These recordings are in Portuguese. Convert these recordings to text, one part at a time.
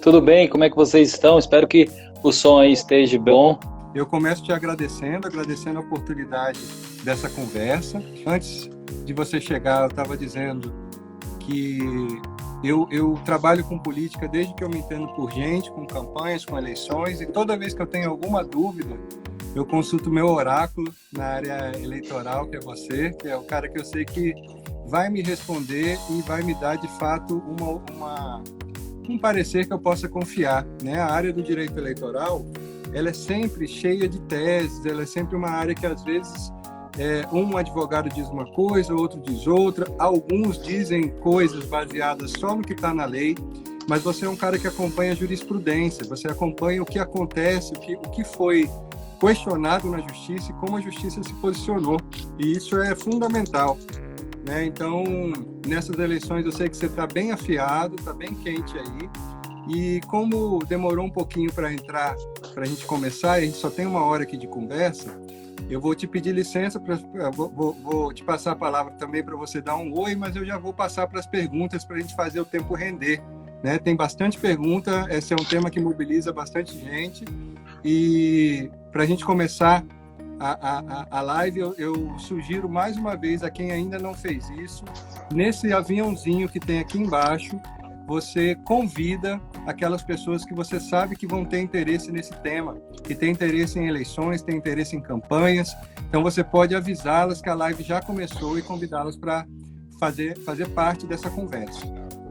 Tudo bem? Como é que vocês estão? Espero que o som aí esteja bom. Eu começo te agradecendo a oportunidade dessa conversa. Antes de você chegar, eu estava dizendo que eu trabalho com política desde que eu me entendo por gente, com campanhas, com eleições, e toda vez que eu tenho alguma dúvida, eu consulto meu oráculo na área eleitoral, que é você, que é o cara que eu sei que vai me responder e vai me dar, de fato, um parecer que eu possa confiar, né? A área do direito eleitoral, ela é sempre cheia de teses, ela é sempre uma área que, às vezes, um advogado diz uma coisa, outro diz outra, alguns dizem coisas baseadas só no que está na lei, mas você é um cara que acompanha a jurisprudência, você acompanha o que acontece, o que foi questionado na justiça e como a justiça se posicionou, e isso é fundamental, né? Então, nessas eleições eu sei que você está bem afiado, está bem quente aí, e como demorou um pouquinho para entrar, para a gente começar, e a gente só tem uma hora aqui de conversa, eu vou te pedir licença, vou te passar a palavra também para você dar um oi, mas eu já vou passar para as perguntas para a gente fazer o tempo render, né? Tem bastante pergunta, esse é um tema que mobiliza bastante gente, e para a gente começar a live, eu sugiro mais uma vez a quem ainda não fez isso, nesse aviãozinho que tem aqui embaixo, você convida aquelas pessoas que você sabe que vão ter interesse nesse tema, que tem interesse em eleições, tem interesse em campanhas. Então você pode avisá-las que a live já começou e convidá-las para fazer parte dessa conversa.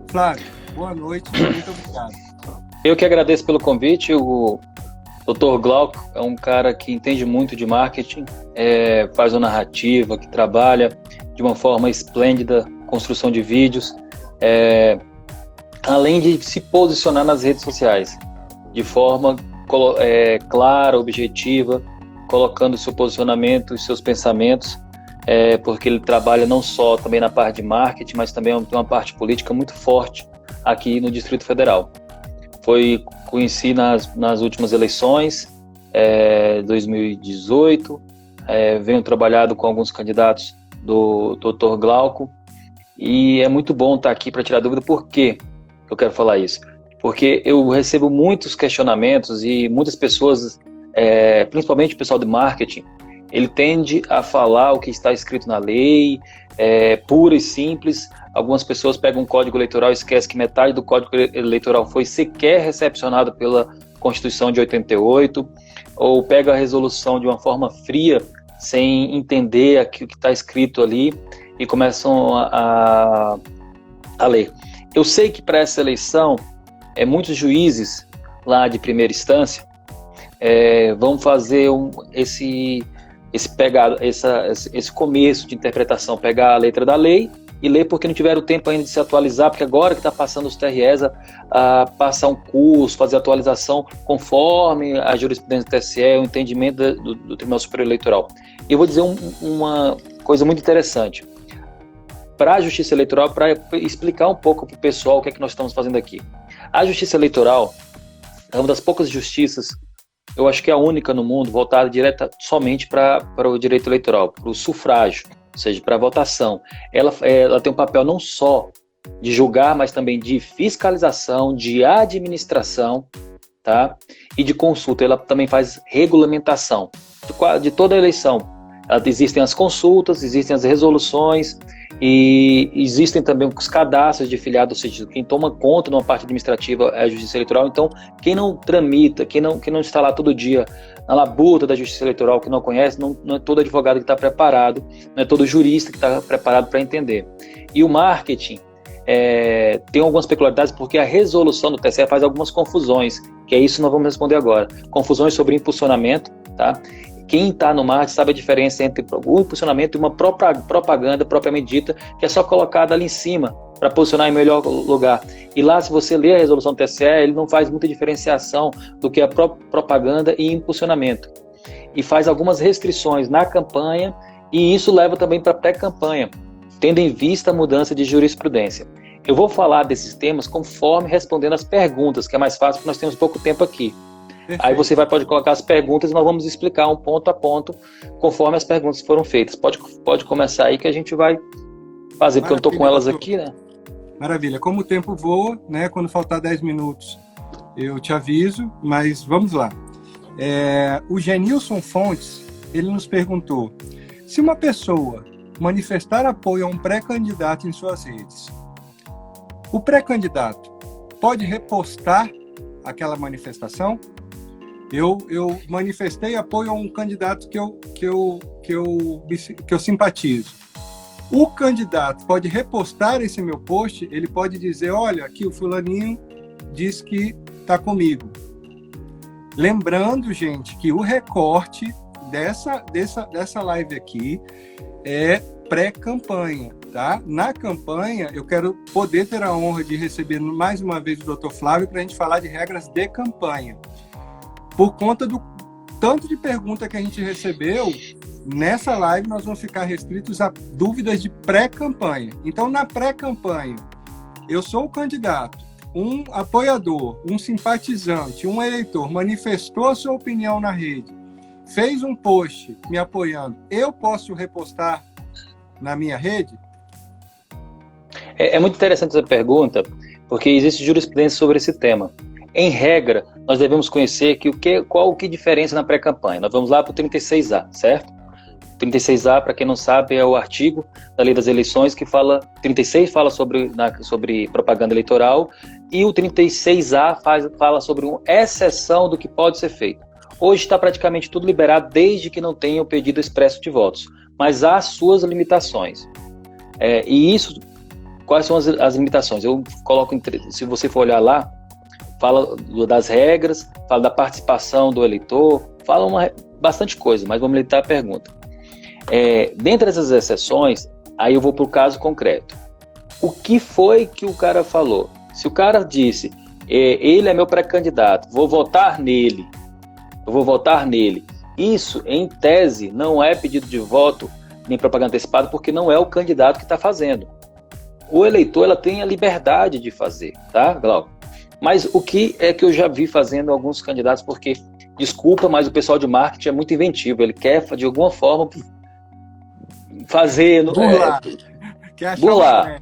Flávio, boa noite e muito obrigado. Eu que agradeço pelo convite. O Dr. Glauco é um cara que entende muito de marketing, faz uma narrativa, que trabalha de uma forma esplêndida, construção de vídeos, além de se posicionar nas redes sociais, de forma clara, objetiva, colocando seu posicionamento e seus pensamentos, porque ele trabalha não só também na parte de marketing, mas também tem uma parte política muito forte aqui no Distrito Federal. Conheci nas últimas eleições, 2018, venho trabalhado com alguns candidatos do Dr. Glauco, e é muito bom estar aqui para tirar dúvida. Por quê eu quero falar isso? Porque eu recebo muitos questionamentos e muitas pessoas, principalmente o pessoal de marketing, ele tende a falar o que está escrito na lei, puro e simples. Algumas pessoas pegam um código eleitoral e esquecem que metade do código eleitoral foi sequer recepcionado pela Constituição de 88, ou pega a resolução de uma forma fria, sem entender o que está escrito ali, e começam a ler. Eu sei que para essa eleição, muitos juízes lá de primeira instância vão fazer esse começo de interpretação, pegar a letra da lei e ler, porque não tiveram tempo ainda de se atualizar, porque agora que está passando os TREs a passar um curso, fazer atualização conforme a jurisprudência do TSE, o entendimento do Tribunal Superior Eleitoral. E eu vou dizer uma coisa muito interessante para a Justiça Eleitoral, para explicar um pouco para o pessoal o que é que nós estamos fazendo aqui. A Justiça Eleitoral é uma das poucas justiças, eu acho que é a única no mundo, voltada somente para o direito eleitoral, para o sufrágio, ou seja, para a votação. Ela tem um papel não só de julgar, mas também de fiscalização, de administração, tá? E de consulta. Ela também faz regulamentação de toda a eleição. Existem as consultas, existem as resoluções, e existem também os cadastros de filiados, ou seja, quem toma conta numa parte administrativa é a Justiça Eleitoral. Então, quem não tramita, quem não está lá todo dia na labuta da Justiça Eleitoral, que não conhece, não é todo advogado que está preparado, não é todo jurista que está preparado para entender. E o marketing tem algumas peculiaridades, porque a resolução do TSE faz algumas confusões, que é isso que nós vamos responder agora. Confusões sobre impulsionamento, tá? Quem está no marketing sabe a diferença entre o impulsionamento e uma propaganda propriamente dita, que é só colocada ali em cima para posicionar em melhor lugar. E lá, se você ler a resolução do TSE, ele não faz muita diferenciação do que é propaganda e impulsionamento. E faz algumas restrições na campanha, e isso leva também para a pré-campanha, tendo em vista a mudança de jurisprudência. Eu vou falar desses temas conforme respondendo as perguntas, que é mais fácil, porque nós temos pouco tempo aqui. Perfeito. Aí você pode colocar as perguntas e nós vamos explicar um ponto a ponto conforme as perguntas foram feitas. Pode começar aí que a gente vai fazer, porque eu estou com elas aqui, né? Maravilha. Como o tempo voa, né? Quando faltar 10 minutos, eu te aviso, mas vamos lá. O Genilson Fontes, ele nos perguntou: se uma pessoa manifestar apoio a um pré-candidato em suas redes, o pré-candidato pode repostar aquela manifestação? Eu manifestei apoio a um candidato que eu simpatizo. O candidato pode repostar esse meu post, ele pode dizer: olha, aqui o fulaninho diz que está comigo. Lembrando, gente, que o recorte dessa live aqui é pré-campanha, tá? Na campanha, eu quero poder ter a honra de receber mais uma vez o Dr. Flávio para a gente falar de regras de campanha. Por conta do tanto de pergunta que a gente recebeu, nessa live nós vamos ficar restritos a dúvidas de pré-campanha. Então, na pré-campanha, eu sou o candidato, um apoiador, um simpatizante, um eleitor, manifestou a sua opinião na rede, fez um post me apoiando, eu posso repostar na minha rede? É muito interessante essa pergunta, porque existe jurisprudência sobre esse tema. Em regra, nós devemos conhecer qual que diferença na pré-campanha. Nós vamos lá para o 36A, certo? 36A, para quem não sabe, é o artigo da Lei das Eleições que fala, 36 fala sobre propaganda eleitoral, e o 36A fala sobre uma exceção do que pode ser feito. Hoje está praticamente tudo liberado, desde que não tenha o pedido expresso de votos, mas há suas limitações. E isso, quais são as limitações? Eu coloco, se você for olhar lá, fala das regras, fala da participação do eleitor, fala bastante coisa, mas vamos limitar a pergunta. Dentre essas exceções, aí eu vou para o caso concreto. O que foi que o cara falou? Se o cara disse, ele é meu pré-candidato, eu vou votar nele, isso, em tese, não é pedido de voto nem propaganda antecipada, porque não é o candidato que está fazendo. O eleitor, ela tem a liberdade de fazer, tá, Glauco? Mas o que é que eu já vi fazendo alguns candidatos, porque, desculpa, mas o pessoal de marketing é muito inventivo, ele quer, de alguma forma, fazer... Burlar.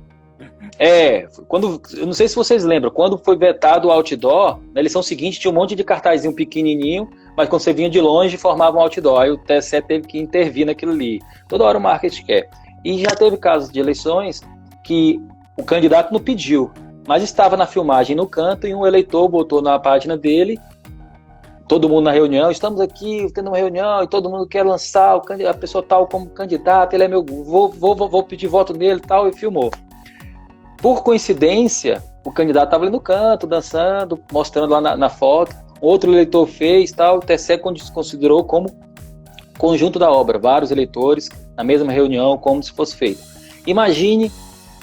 Eu não sei se vocês lembram, quando foi vetado o outdoor, na eleição seguinte tinha um monte de cartazinho pequenininho, mas quando você vinha de longe formava um outdoor, aí o TSE teve que intervir naquilo ali. Toda hora o marketing quer. E já teve casos de eleições que o candidato não pediu, mas estava na filmagem no canto e um eleitor botou na página dele, todo mundo na reunião, estamos aqui tendo uma reunião e todo mundo quer lançar a pessoa tal como candidato, ele é meu, vou pedir voto nele e tal, e filmou. Por coincidência, o candidato estava ali no canto, dançando, mostrando lá na foto, outro eleitor fez tal, o TSE considerou como conjunto da obra, vários eleitores na mesma reunião, como se fosse feito. Imagine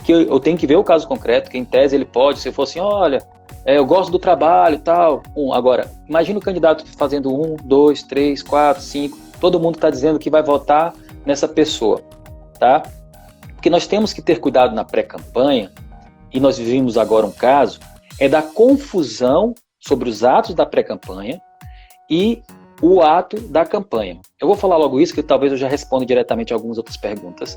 que eu tenho que ver o caso concreto, que em tese ele pode, se for assim, olha, eu gosto do trabalho e tal. Agora, imagina o candidato fazendo 1, 2, 3, 4, 5, todo mundo está dizendo que vai votar nessa pessoa, tá? Porque nós temos que ter cuidado na pré-campanha, e nós vivemos agora um caso, da confusão sobre os atos da pré-campanha e o ato da campanha. Eu vou falar logo isso, que talvez eu já responda diretamente a algumas outras perguntas.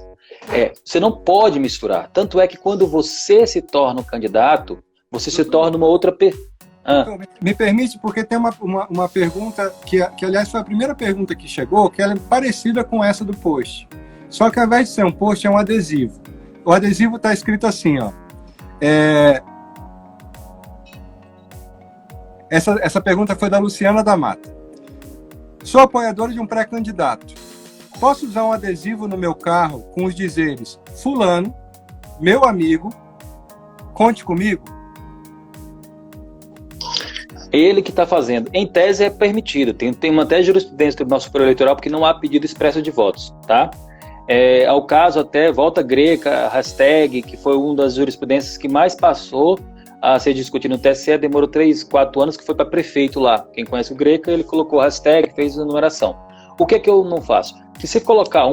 Você não pode misturar. Tanto é que quando você se torna um candidato, você se torna uma outra pessoa. Me permite, porque tem uma pergunta que, aliás, foi a primeira pergunta que chegou, que ela é parecida com essa do post. Só que ao invés de ser um post, é um adesivo. O adesivo está escrito assim, ó. Essa pergunta foi da Luciana da Mata. Sou apoiadora de um pré-candidato. Posso usar um adesivo no meu carro com os dizeres: fulano, meu amigo, conte comigo? Ele que está fazendo. Em tese é permitido. Tem uma até jurisprudência do Tribunal Superior Eleitoral, porque não há pedido expresso de votos, tá? Ao caso até volta greca, hashtag, que foi uma das jurisprudências que mais passou a ser discutido no TSE, demorou 3, 4 anos, que foi para prefeito lá. Quem conhece o greca, ele colocou hashtag, fez a numeração. O que é que eu não faço? Que se colocar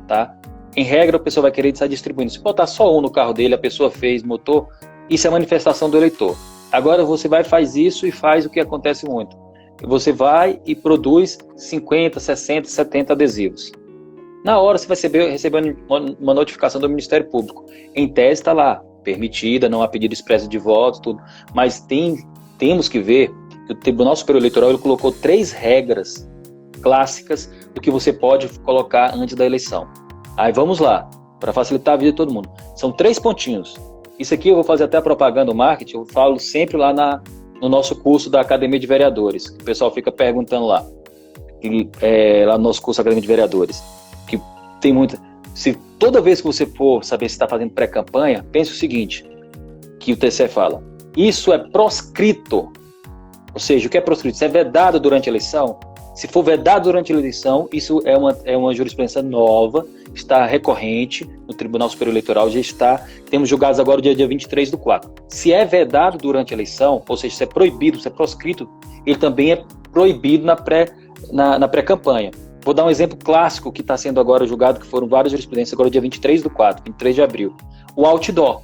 tá? Em regra, a pessoa vai querer estar distribuindo. Se botar só no carro dele, a pessoa fez, motor, isso é manifestação do eleitor. Agora você faz isso e faz o que acontece muito. Você vai e produz 50, 60, 70 adesivos. Na hora você vai receber uma notificação do Ministério Público. Em tese está lá, permitida, não há pedido expresso de votos, tudo. Mas temos que ver o Tribunal Superior Eleitoral ele colocou 3 regras clássicas do que você pode colocar antes da eleição. Aí vamos lá, para facilitar a vida de todo mundo. São 3 pontinhos. Isso aqui eu vou fazer até a propaganda, o marketing, eu falo sempre lá no nosso curso da Academia de Vereadores, que o pessoal fica perguntando lá, lá no nosso curso da Academia de Vereadores, que tem muita... Se toda vez que você for saber se está fazendo pré-campanha, pense o seguinte, que o TCE fala, isso é proscrito. Ou seja, o que é proscrito? Isso é vedado durante a eleição? Se for vedado durante a eleição, isso é uma jurisprudência nova, está recorrente no Tribunal Superior Eleitoral, temos julgados agora o dia 23/4. Se é vedado durante a eleição, ou seja, se é proibido, se é proscrito, ele também é proibido na pré-campanha. Vou dar um exemplo clássico que está sendo agora julgado, que foram várias jurisprudências, agora dia 23/4, 23 de abril. O outdoor.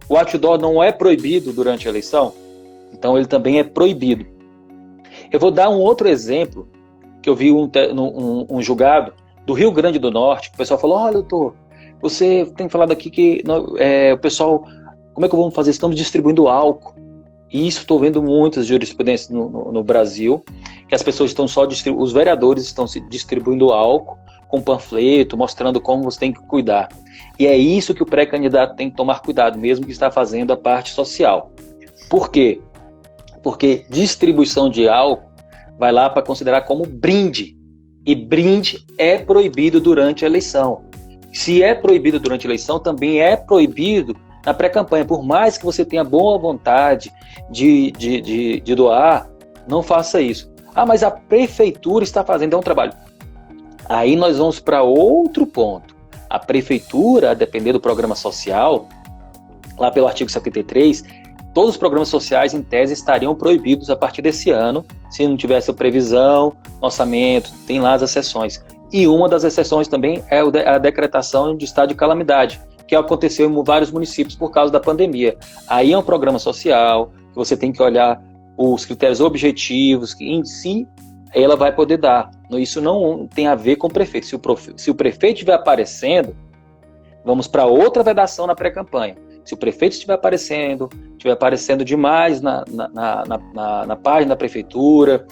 O outdoor não é proibido durante a eleição, então ele também é proibido. Eu vou dar um outro exemplo, que eu vi um julgado do Rio Grande do Norte, que o pessoal falou, olha, doutor, você tem falado aqui que o pessoal, como é que vamos fazer? Estamos distribuindo álcool. E isso estou vendo muitas jurisprudências no Brasil, que as pessoas estão os vereadores estão se distribuindo álcool com panfleto, mostrando como você tem que cuidar. E é isso que o pré-candidato tem que tomar cuidado, mesmo que está fazendo a parte social. Por quê? Porque distribuição de álcool vai lá para considerar como brinde. E brinde é proibido durante a eleição. Se é proibido durante a eleição, também é proibido na pré-campanha. Por mais que você tenha boa vontade de doar, não faça isso. Ah, mas a prefeitura está fazendo, é um trabalho. Aí nós vamos para outro ponto. A prefeitura, a depender do programa social, lá pelo artigo 73, todos os programas sociais, em tese, estariam proibidos a partir desse ano, se não tivesse a previsão, orçamento, tem lá as exceções. E uma das exceções também é a decretação de estado de calamidade, que aconteceu em vários municípios por causa da pandemia. Aí é um programa social, que você tem que olhar os critérios objetivos, que em si ela vai poder dar. Isso não tem a ver com o prefeito. Se o prefeito estiver aparecendo, vamos para outra vedação na pré-campanha. Se o prefeito estiver aparecendo demais na página da prefeitura,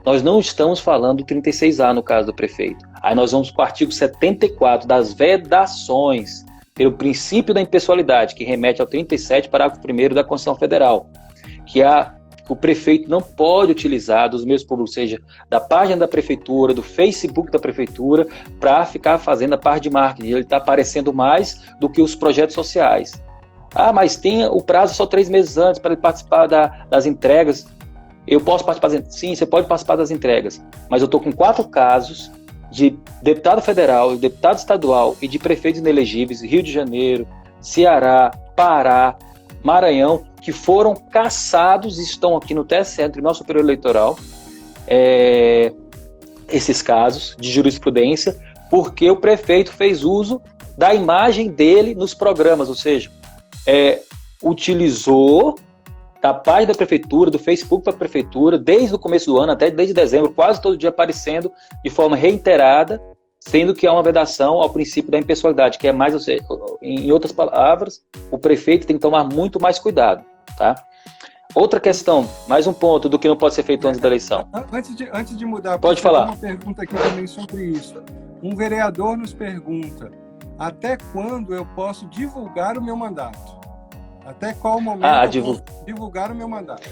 nós não estamos falando do 36A no caso do prefeito. Aí nós vamos para o artigo 74 das vedações, pelo princípio da impessoalidade, que remete ao 37, parágrafo 1º da Constituição Federal, que o prefeito não pode utilizar dos meios públicos, ou seja, da página da prefeitura, do Facebook da prefeitura, para ficar fazendo a parte de marketing. Ele está aparecendo mais do que os projetos sociais. Ah, mas tem o prazo só 3 meses antes para ele participar das entregas. Eu posso participar? Sim, você pode participar das entregas, mas eu estou com 4 casos de deputado federal, deputado estadual e de prefeitos inelegíveis, Rio de Janeiro, Ceará, Pará, Maranhão, que foram cassados e estão aqui no TSE, no Tribunal Superior Eleitoral, esses casos de jurisprudência, porque o prefeito fez uso da imagem dele nos programas, ou seja, utilizou da página da prefeitura, do Facebook para a prefeitura, desde o começo do ano, até desde dezembro, quase todo dia aparecendo de forma reiterada, sendo que há uma vedação ao princípio da impessoalidade, que é mais, ou seja, em outras palavras, o prefeito tem que tomar muito mais cuidado, tá? Outra questão, mais um ponto do que não pode ser feito antes da eleição. Antes de mudar, pode falar. Uma pergunta aqui também sobre isso. Um vereador nos pergunta: até quando eu posso divulgar o meu mandato? Até qual momento eu posso divulgar o meu mandato?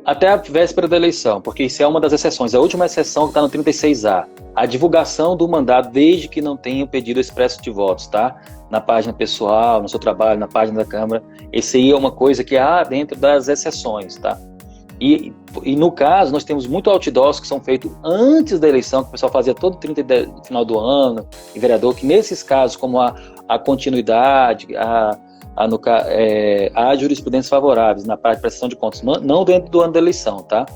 Até a véspera da eleição, porque isso é uma das exceções. A última exceção que está no 36A. A divulgação do mandato, desde que não tenha pedido expresso de votos, tá? Na página pessoal, no seu trabalho, na página da Câmara. Esse aí é uma coisa que há dentro das exceções, tá? E no caso, nós temos muito outdoors que são feitos antes da eleição, que o pessoal fazia todo 30 no final do ano, e vereador, que nesses casos, como a continuidade, há jurisprudências favoráveis na parte de prestação de contas, não dentro do ano da eleição, tá?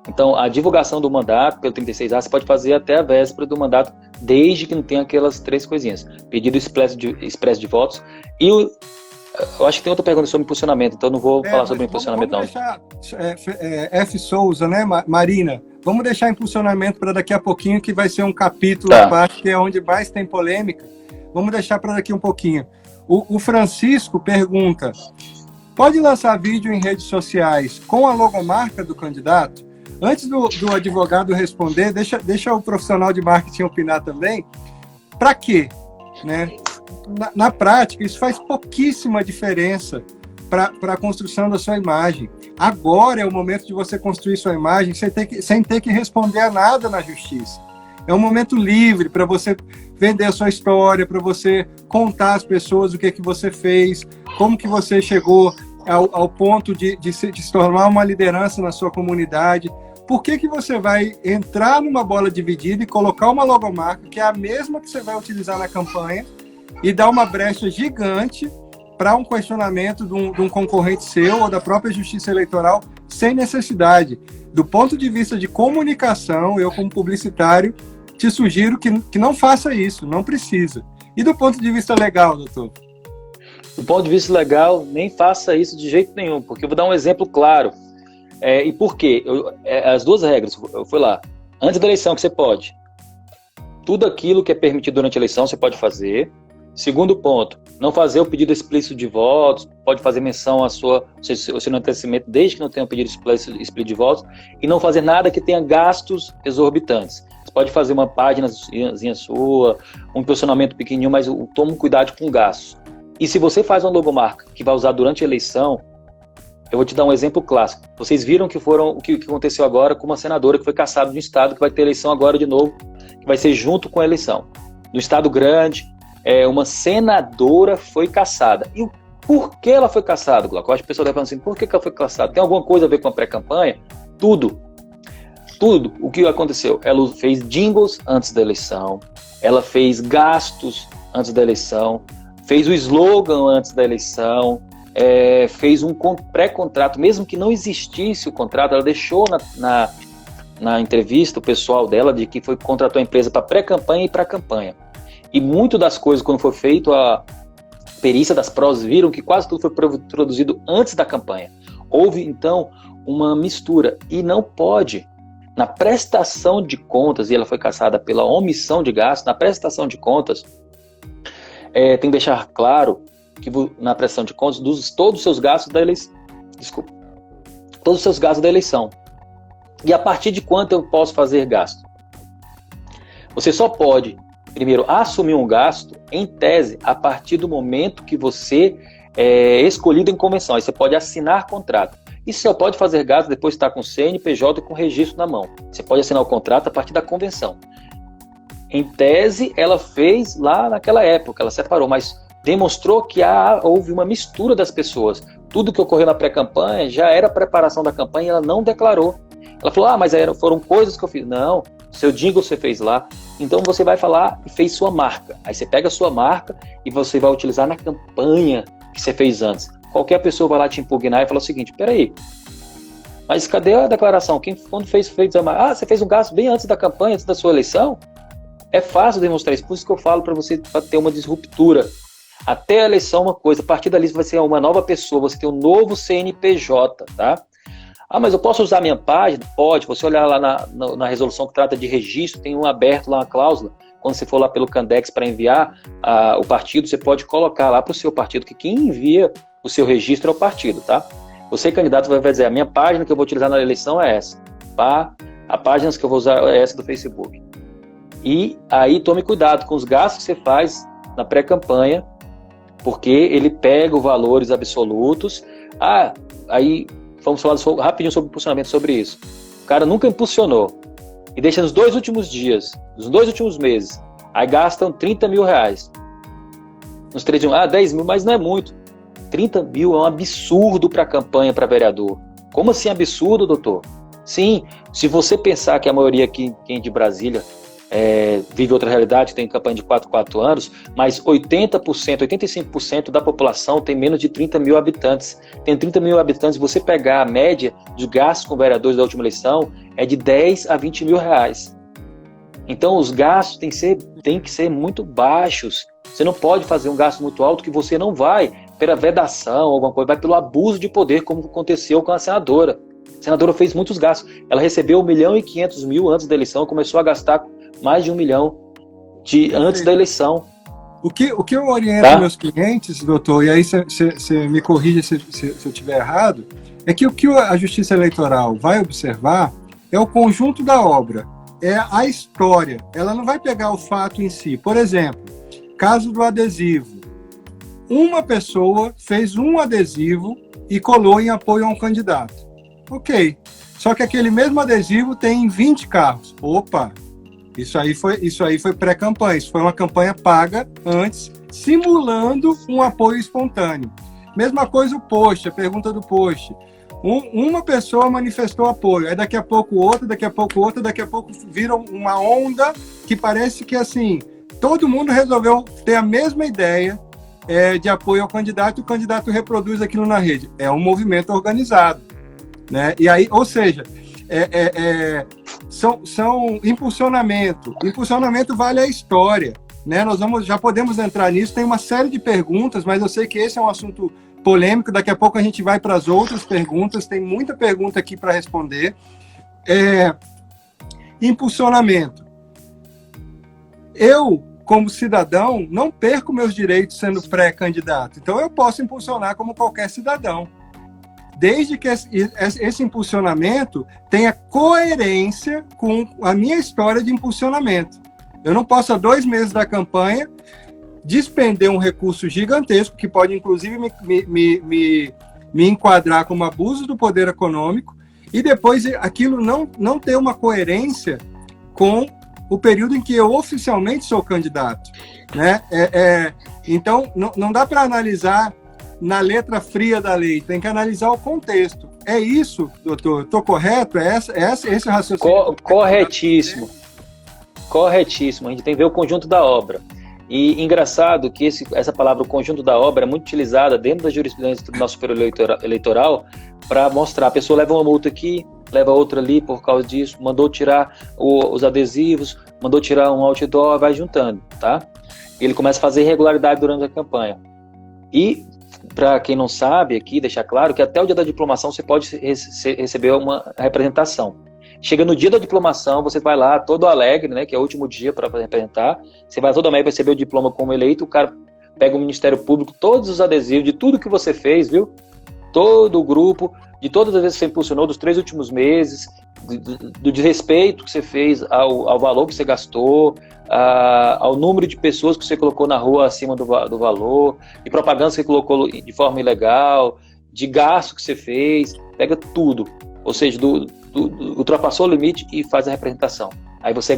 Então, a divulgação do mandato pelo 36A você pode fazer até a véspera do mandato, desde que não tenha aquelas 3 coisinhas. Pedido expresso de votos. E eu acho que tem outra pergunta sobre impulsionamento, então não vou falar sobre impulsionamento, vamos deixar, F. Souza, né, Marina? Vamos deixar impulsionamento para daqui a pouquinho, que vai ser um capítulo à parte, que é onde mais tem polêmica. Vamos deixar para daqui um pouquinho. O Francisco pergunta: pode lançar vídeo em redes sociais com a logomarca do candidato? Antes do advogado responder, deixa o profissional de marketing opinar também. Para quê? Né? Na prática, isso faz pouquíssima diferença para a construção da sua imagem. Agora é o momento de você construir sua imagem sem ter que responder a nada na justiça. É um momento livre para você vender a sua história, para você contar às pessoas o que você fez, como que você chegou ao ponto de se tornar uma liderança na sua comunidade. Por que você vai entrar numa bola dividida e colocar uma logomarca, que é a mesma que você vai utilizar na campanha, e dar uma brecha gigante para um questionamento de um concorrente seu ou da própria Justiça Eleitoral sem necessidade? Do ponto de vista de comunicação, eu como publicitário te sugiro que não faça isso, não precisa. E do ponto de vista legal, doutor? Do ponto de vista legal, nem faça isso de jeito nenhum, porque eu vou dar um exemplo claro. E por quê? As duas regras, eu fui lá. Antes da eleição que você pode. Tudo aquilo que é permitido durante a eleição você pode fazer. Segundo ponto, não fazer o pedido explícito de votos, pode fazer menção ao seu enaltecimento desde que não tenha um pedido explícito de votos, e não fazer nada que tenha gastos exorbitantes. Você pode fazer uma páginazinha sua, um posicionamento pequenininho, mas tome cuidado com gastos. E se você faz uma logomarca que vai usar durante a eleição, eu vou te dar um exemplo clássico. Vocês viram o que aconteceu agora com uma senadora que foi cassada de um estado, que vai ter eleição agora de novo, que vai ser junto com a eleição. No estado grande, uma senadora foi cassada. E por que ela foi cassada, Glauco? Eu acho que o pessoal está falando assim, por que ela foi cassada? Tem alguma coisa a ver com a pré-campanha? Tudo. O que aconteceu? Ela fez jingles antes da eleição, ela fez gastos antes da eleição, fez o slogan antes da eleição, fez um pré-contrato, mesmo que não existisse o contrato, ela deixou na entrevista o pessoal dela de que contratou a empresa para pré-campanha e para campanha. E muito das coisas, quando foi feito a perícia das provas, viram que quase tudo foi produzido antes da campanha. Houve, então, uma mistura. E não pode, na prestação de contas, e ela foi cassada pela omissão de gastos, na prestação de contas, tem que deixar claro que na prestação de contas, todos os seus gastos da eleição. Desculpa. Todos os seus gastos da eleição. E a partir de quanto eu posso fazer gasto? Você só pode, primeiro, assumir um gasto, em tese, a partir do momento que você é escolhido em convenção. Aí você pode assinar contrato. E você só pode fazer gasto depois de estar com CNPJ e com registro na mão. Você pode assinar o contrato a partir da convenção. Em tese, ela fez lá naquela época, ela separou, mas demonstrou que houve uma mistura das pessoas. Tudo que ocorreu na pré-campanha já era preparação da campanha e ela não declarou. Ela falou, mas foram coisas que eu fiz. Não, seu jingle você fez lá. Então você vai falar e fez sua marca. Aí você pega a sua marca e você vai utilizar na campanha que você fez antes. Qualquer pessoa vai lá te impugnar e falar o seguinte, peraí, mas cadê a declaração? Quando fez a marca? Você fez um gasto bem antes da campanha, antes da sua eleição? É fácil demonstrar isso, por isso que eu falo para você ter uma disruptura. Até a eleição uma coisa, a partir dali vai ser uma nova pessoa, você tem um novo CNPJ, tá? Mas eu posso usar minha página? Pode, você olhar lá na resolução que trata de registro, tem um aberto lá, uma cláusula, quando você for lá pelo Candex para enviar o partido, você pode colocar lá para o seu partido, que quem envia o seu registro é o partido, tá? Você, candidato, vai dizer, a minha página que eu vou utilizar na eleição é essa, tá? A página que eu vou usar é essa do Facebook. E aí tome cuidado com os gastos que você faz na pré-campanha, porque ele pega os valores absolutos. Aí vamos falar rapidinho sobre impulsionamento sobre isso. O cara nunca impulsionou e deixa nos 2 últimos dias, nos 2 últimos meses, aí gastam 30 mil reais. Nos 3 10 mil, mas não é muito. 30 mil é um absurdo para a campanha para vereador. Como assim absurdo, doutor? Sim, se você pensar que a maioria aqui de Brasília vive outra realidade, tem campanha de 4 anos, mas 80%, 85% da população tem menos de 30 mil habitantes. Tem 30 mil habitantes, você pegar a média de gastos com vereadores da última eleição, é de 10 a 20 mil reais. Então os gastos têm que ser muito baixos. Você não pode fazer um gasto muito alto que você não vai pela vedação, alguma coisa, vai pelo abuso de poder, como aconteceu com a senadora. A senadora fez muitos gastos. Ela recebeu 1.500.000 antes da eleição, começou a gastar mais de 1 milhão antes da eleição. O que eu oriento tá? meus clientes, doutor, e aí você me corrija se eu estiver errado, é que o que a Justiça Eleitoral vai observar é o conjunto da obra, é a história. Ela não vai pegar o fato em si. Por exemplo, caso do adesivo. Uma pessoa fez um adesivo e colou em apoio a um candidato. Ok. Só que aquele mesmo adesivo tem 20 carros. Opa! Isso aí foi pré-campanha. Isso foi uma campanha paga antes, simulando um apoio espontâneo. Mesma coisa o post, a pergunta do post. Uma pessoa manifestou apoio, aí daqui a pouco outra, daqui a pouco outra, daqui a pouco vira uma onda que parece que assim, todo mundo resolveu ter a mesma ideia de apoio ao candidato e o candidato reproduz aquilo na rede. É um movimento organizado, né? E aí, ou seja, são impulsionamento. Impulsionamento vale a história, né? Já podemos entrar nisso, tem uma série de perguntas, mas eu sei que esse é um assunto polêmico, daqui a pouco a gente vai para as outras perguntas, tem muita pergunta aqui para responder. Impulsionamento. Eu, como cidadão, não perco meus direitos sendo pré-candidato, então eu posso impulsionar como qualquer cidadão, desde que esse impulsionamento tenha coerência com a minha história de impulsionamento. Eu não posso, há 2 meses da campanha, despender um recurso gigantesco, que pode, inclusive, me enquadrar como abuso do poder econômico, e depois aquilo não ter uma coerência com o período em que eu oficialmente sou candidato, né? Então, não dá para analisar na letra fria da lei, tem que analisar o contexto. É isso, doutor? Estou correto? Esse raciocínio? Corretíssimo. Corretíssimo. A gente tem que ver o conjunto da obra. E engraçado que essa palavra, o conjunto da obra, é muito utilizada dentro da jurisprudência do Tribunal Superior Eleitoral para mostrar. A pessoa leva uma multa aqui, leva outra ali por causa disso, mandou tirar os adesivos, mandou tirar um outdoor, vai juntando, tá? Ele começa a fazer irregularidade durante a campanha. E, para quem não sabe, aqui, deixar claro que até o dia da diplomação você pode receber uma representação. Chega no dia da diplomação, você vai lá todo alegre, né, que é o último dia para representar, você vai todo alegre para receber o diploma como eleito, o cara pega o Ministério Público, todos os adesivos de tudo que você fez, viu? Todo o grupo, de todas as vezes que você impulsionou, dos 3 últimos meses, do desrespeito que você fez ao valor que você gastou, ao número de pessoas que você colocou na rua acima do valor, de propagandas que você colocou de forma ilegal, de gasto que você fez, pega tudo. Ou seja, ultrapassou o limite e faz a representação. Aí você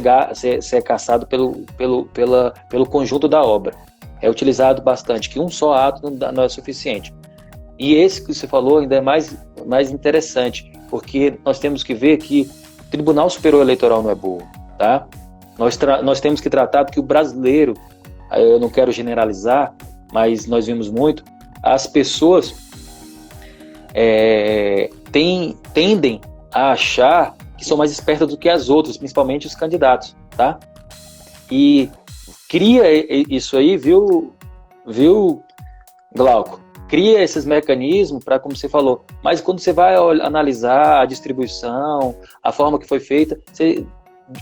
é caçado pelo conjunto da obra. É utilizado bastante, que um só ato não é suficiente. E esse que você falou ainda é mais interessante, porque nós temos que ver que o Tribunal Superior Eleitoral não é burro, tá? Nós temos que tratar que o brasileiro, eu não quero generalizar, mas nós vimos muito, as pessoas tendem a achar que são mais espertas do que as outras, principalmente os candidatos, tá? E cria isso aí, viu, Glauco? Cria esses mecanismos para, como você falou, mas quando você vai analisar a distribuição, a forma que foi feita,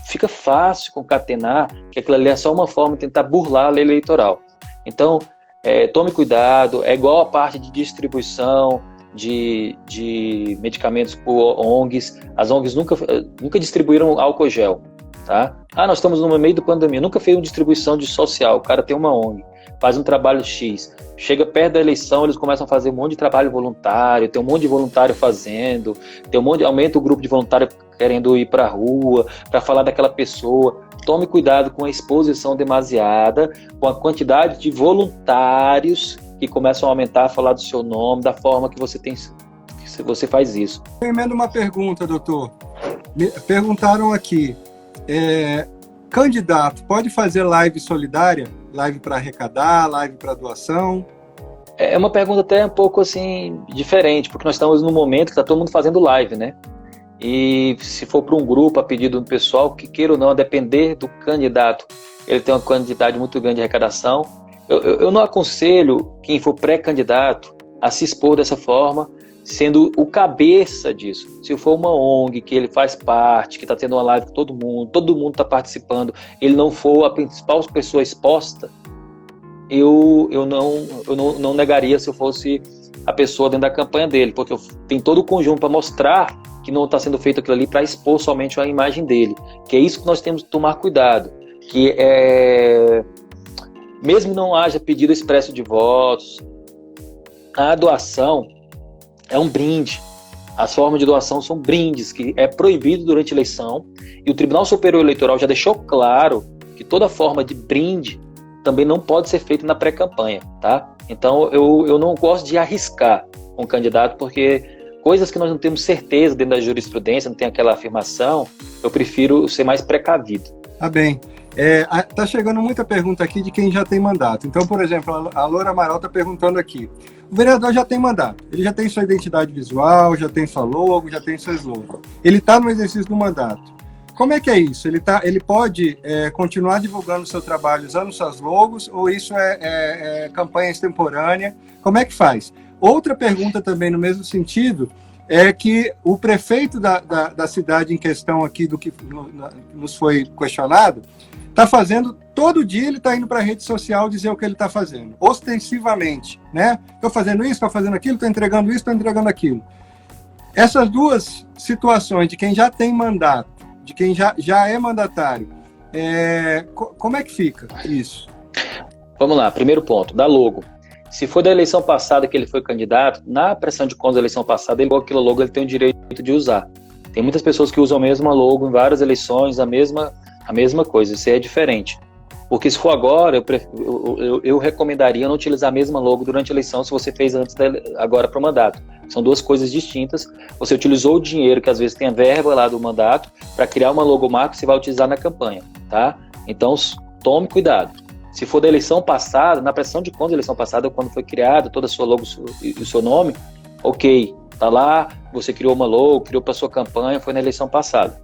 fica fácil concatenar que aquilo ali é só uma forma de tentar burlar a lei eleitoral. Então, tome cuidado, é igual a parte de distribuição de medicamentos por ONGs. As ONGs nunca distribuíram álcool gel, tá? Nós estamos no meio da pandemia, nunca fez uma distribuição de social. O cara tem uma ONG, faz um trabalho X, chega perto da eleição, eles começam a fazer um monte de trabalho voluntário, tem um monte de voluntário fazendo, aumenta o grupo de voluntário querendo ir para a rua, para falar daquela pessoa. Tome cuidado com a exposição demasiada, com a quantidade de voluntários que começam a aumentar, a falar do seu nome, da forma que você faz isso. Eu emendo uma pergunta, doutor. Me perguntaram aqui, candidato pode fazer live solidária? Live para arrecadar, live para doação? É uma pergunta até um pouco assim diferente, porque nós estamos num momento que está todo mundo fazendo live, né? E se for para um grupo, a pedido do pessoal, que queira ou não, a depender do candidato, ele tem uma quantidade muito grande de arrecadação. Eu não aconselho quem for pré-candidato a se expor dessa forma, sendo o cabeça disso. Se for uma ONG que ele faz parte, que está tendo uma live com todo mundo está participando, ele não for a principal pessoa exposta, não negaria se eu fosse a pessoa dentro da campanha dele, porque tem todo o conjunto para mostrar que não está sendo feito aquilo ali para expor somente a imagem dele, que é isso que nós temos que tomar cuidado, que mesmo não haja pedido expresso de votos, a doação é um brinde. As formas de doação são brindes, que é proibido durante a eleição, e o Tribunal Superior Eleitoral já deixou claro que toda forma de brinde também não pode ser feita na pré-campanha, tá? Então eu não gosto de arriscar um candidato, porque coisas que nós não temos certeza dentro da jurisprudência, não tem aquela afirmação, eu prefiro ser mais precavido. Tá bem. Tá chegando muita pergunta aqui de quem já tem mandato. Então, por exemplo, a Loura Amaral está perguntando aqui. O vereador já tem mandato, ele já tem sua identidade visual, já tem sua logo, já tem seu slogan. Ele está no exercício do mandato. Como é que é isso? Ele pode continuar divulgando o seu trabalho usando suas logos, ou isso é campanha extemporânea? Como é que faz? Outra pergunta também no mesmo sentido é que o prefeito da cidade em questão aqui, do que nos foi questionado, está fazendo, todo dia ele está indo para a rede social dizer o que ele está fazendo, ostensivamente, né? Estou fazendo isso, estou fazendo aquilo, estou entregando isso, estou entregando aquilo. Essas duas situações de quem já tem mandato, de quem já é mandatário, como é que fica isso? Vamos lá, primeiro ponto, da logo. Se for da eleição passada que ele foi candidato, na prestação de contas da eleição passada, aquele logo ele tem o direito de usar. Tem muitas pessoas que usam a mesma logo em várias eleições, a mesma coisa, isso é diferente. Porque se for agora, eu recomendaria não utilizar a mesma logo durante a eleição se você fez agora para o mandato. São duas coisas distintas. Você utilizou o dinheiro, que às vezes tem a verba lá do mandato, para criar uma logomarca que você vai utilizar na campanha, tá? Então, tome cuidado. Se for da eleição passada, na prestação de contas da eleição passada, quando foi criada toda a sua logo e o seu nome, ok, tá lá, você criou uma logo, criou para sua campanha, foi na eleição passada.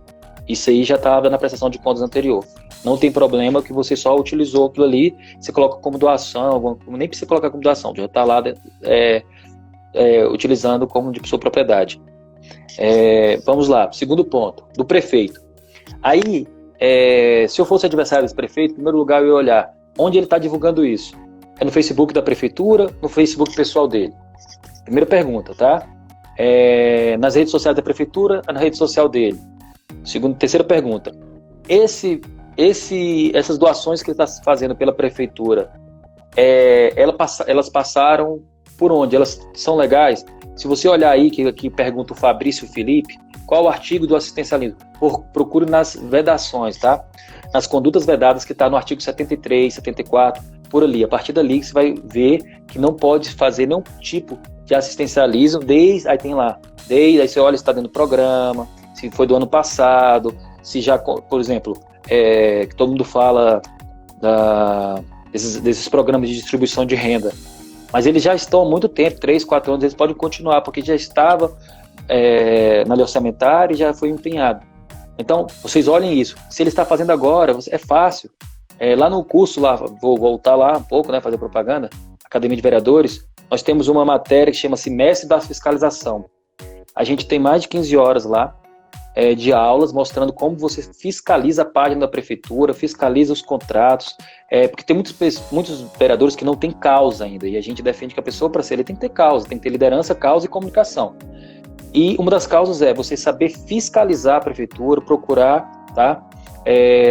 Isso aí já estava na prestação de contas anterior. Não tem problema que você só utilizou aquilo ali, você coloca como doação, nem precisa colocar como doação, já está lá utilizando como de sua propriedade. Vamos lá, segundo ponto, do prefeito. Aí, se eu fosse adversário desse prefeito, em primeiro lugar eu ia olhar onde ele está divulgando isso. É no Facebook da prefeitura, no Facebook pessoal dele? Primeira pergunta, tá? Nas redes sociais da prefeitura, na rede social dele? Terceira pergunta. Essas doações que ele está fazendo pela prefeitura, elas passaram por onde? Elas são legais? Se você olhar aí, que pergunta o Fabrício Felipe, qual o artigo do assistencialismo? Procure nas vedações, tá? Nas condutas vedadas, que está no artigo 73, 74, por ali. A partir dali você vai ver que não pode fazer nenhum tipo de assistencialismo, aí tem lá, aí você olha se está dentro do programa, se foi do ano passado, se já, por exemplo, que todo mundo fala desses programas de distribuição de renda, mas eles já estão há muito tempo, 3, 4 anos, eles podem continuar, porque já estava na lei orçamentária e já foi empenhado. Então, vocês olhem isso. Se ele está fazendo agora, é fácil. Lá no curso, vou voltar lá um pouco, né, fazer propaganda, Academia de Vereadores, nós temos uma matéria que chama-se Mestre da Fiscalização. A gente tem mais de 15 horas lá de aulas mostrando como você fiscaliza a página da prefeitura, fiscaliza os contratos, porque tem muitos vereadores que não têm causa ainda, e a gente defende que a pessoa, para ser ele, tem que ter causa, tem que ter liderança, causa e comunicação. E uma das causas é você saber fiscalizar a prefeitura, procurar, tá,